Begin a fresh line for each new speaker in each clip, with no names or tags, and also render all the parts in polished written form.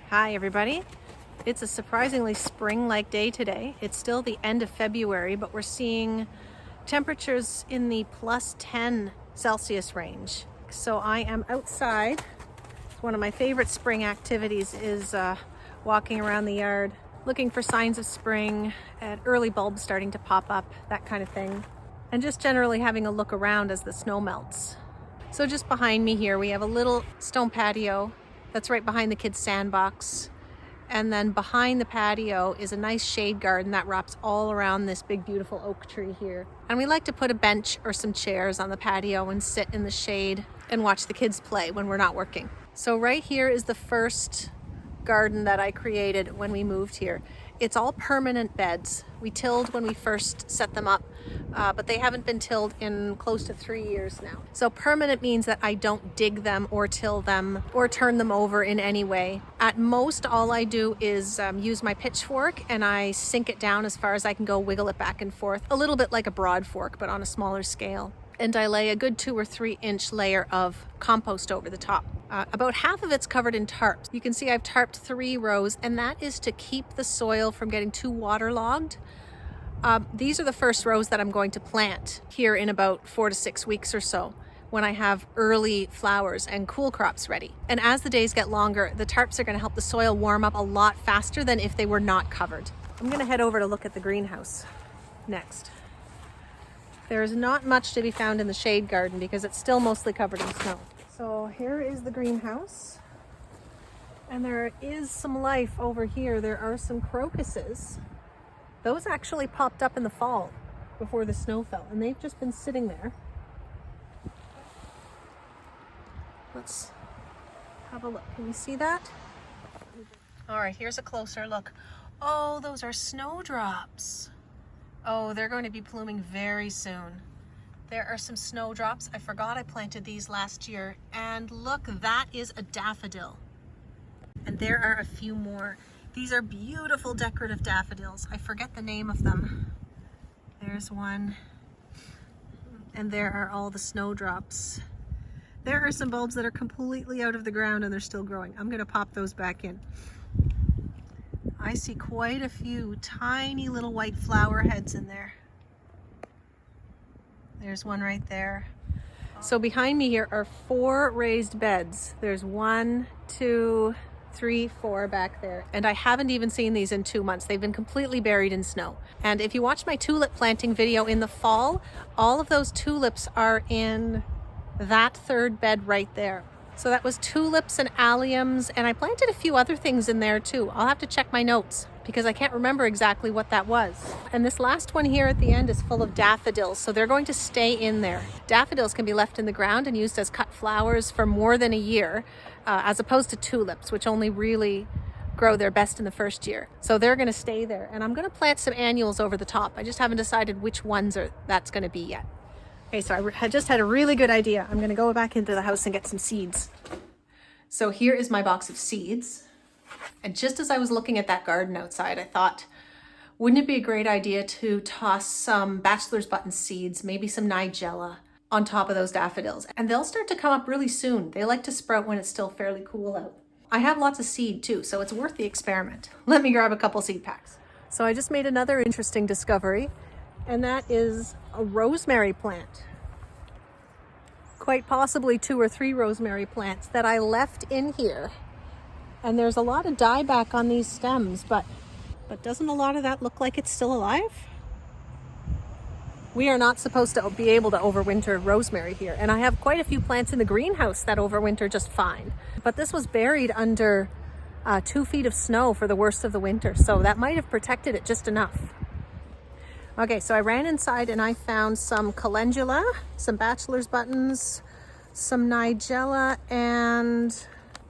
Hi everybody. It's a surprisingly spring-like day today. It's still the end of February, but we're seeing temperatures in the plus 10 Celsius range. So I am outside. One of my favorite spring activities is walking around the yard, looking for signs of spring and early bulbs starting to pop up, that kind of thing. And just generally having a look around as the snow melts. So just behind me here, we have a little stone patio that's right behind the kids' sandbox. And then behind the patio is a nice shade garden that wraps all around this big, beautiful oak tree here. And we like to put a bench or some chairs on the patio and sit in the shade and watch the kids play when we're not working. So right here is the first garden that I created when we moved here. It's all permanent beds. We tilled when we first set them up, but they haven't been tilled in close to 3 years now. So permanent means that I don't dig them or till them or turn them over in any way. At most, all I do is use my pitchfork and I sink it down as far as I can go, wiggle it back and forth, a little bit like a broad fork, but on a smaller scale. And I lay a good 2 or 3 inch layer of compost over the top. About half of it's covered in tarps. You can see I've tarped 3 rows, and that is to keep the soil from getting too waterlogged. These are the first rows that I'm going to plant here in about 4 to 6 weeks or so, when I have early flowers and cool crops ready. And as the days get longer, the tarps are going to help the soil warm up a lot faster than if they were not covered. I'm going to head over to look at the greenhouse next. There is not much to be found in the shade garden because it's still mostly covered in snow. So here is the greenhouse, and there is some life over here. There are some crocuses. Those actually popped up in the fall before the snow fell, and they've just been sitting there. Let's have a look. Can you see that? All right, here's a closer look. Oh, those are snowdrops. Oh, they're going to be blooming very soon. There are some snowdrops. I forgot I planted these last year. And look, that is a daffodil. And there are a few more. These are beautiful decorative daffodils. I forget the name of them. There's one. And there are all the snowdrops. There are some bulbs that are completely out of the ground and they're still growing. I'm going to pop those back in. I see quite a few tiny little white flower heads in there. There's one right there. So behind me here are 4 raised beds. There's 1, 2, 3, 4 back there. And I haven't even seen these in 2 months. They've been completely buried in snow. And if you watch my tulip planting video in the fall, all of those tulips are in that 3rd bed right there. So that was tulips and alliums, and I planted a few other things in there too. I'll have to check my notes because I can't remember exactly what that was. And this last one here at the end is full of daffodils, so they're going to stay in there. Daffodils can be left in the ground and used as cut flowers for more than a year, as opposed to tulips, which only really grow their best in the first year. So they're gonna stay there. And I'm gonna plant some annuals over the top. I just haven't decided which ones that's gonna be yet. Okay, so I just had a really good idea. I'm gonna go back into the house and get some seeds. So here is my box of seeds. And just as I was looking at that garden outside, I thought, wouldn't it be a great idea to toss some bachelor's button seeds, maybe some nigella, on top of those daffodils? And they'll start to come up really soon. They like to sprout when it's still fairly cool out. I have lots of seed too, so it's worth the experiment. Let me grab a couple seed packs. So I just made another interesting discovery, and that is a rosemary plant. Quite possibly 2 or 3 rosemary plants that I left in here. And there's a lot of dieback on these stems, but doesn't a lot of that look like it's still alive? We are not supposed to be able to overwinter rosemary here. And I have quite a few plants in the greenhouse that overwinter just fine. But this was buried under 2 feet of snow for the worst of the winter. So that might have protected it just enough. Okay, so I ran inside and I found some calendula, some bachelor's buttons, some nigella, and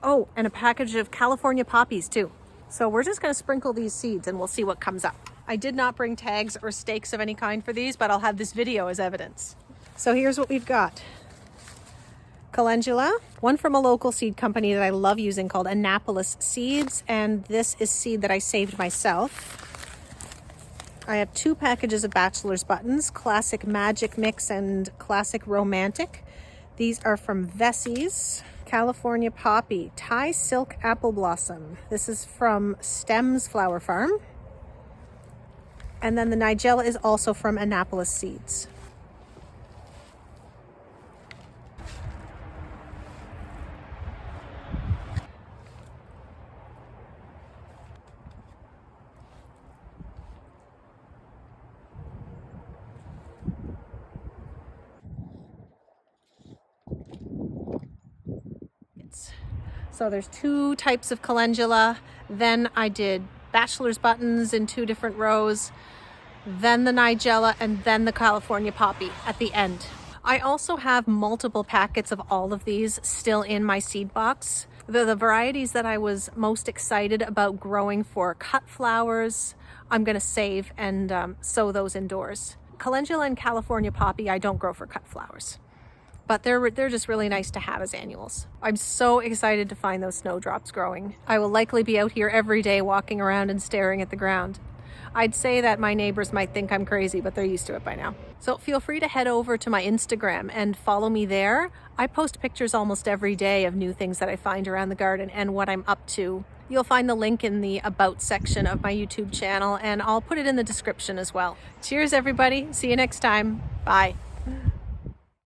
a package of California poppies too. So we're just gonna sprinkle these seeds and we'll see what comes up. I did not bring tags or stakes of any kind for these, but I'll have this video as evidence. So here's what we've got. Calendula, one from a local seed company that I love using called Annapolis Seeds, and this is seed that I saved myself. I have 2 packages of bachelor's buttons, Classic Magic Mix and Classic Romantic. These are from Vessie's. California poppy, Thai silk apple blossom. This is from Stems Flower Farm. And then the nigella is also from Annapolis Seeds. So there's 2 types of calendula. Then I did bachelor's buttons in 2 different rows, then the nigella, and then the California poppy at the end. I also have multiple packets of all of these still in my seed box. The varieties that I was most excited about growing for cut flowers, I'm gonna save and sow those indoors. Calendula and California poppy I don't grow for cut flowers, but they're just really nice to have as annuals. I'm so excited to find those snowdrops growing. I will likely be out here every day walking around and staring at the ground. I'd say that my neighbors might think I'm crazy, but they're used to it by now. So feel free to head over to my Instagram and follow me there. I post pictures almost every day of new things that I find around the garden and what I'm up to. You'll find the link in the About section of my YouTube channel, and I'll put it in the description as well. Cheers, everybody. See you next time. Bye.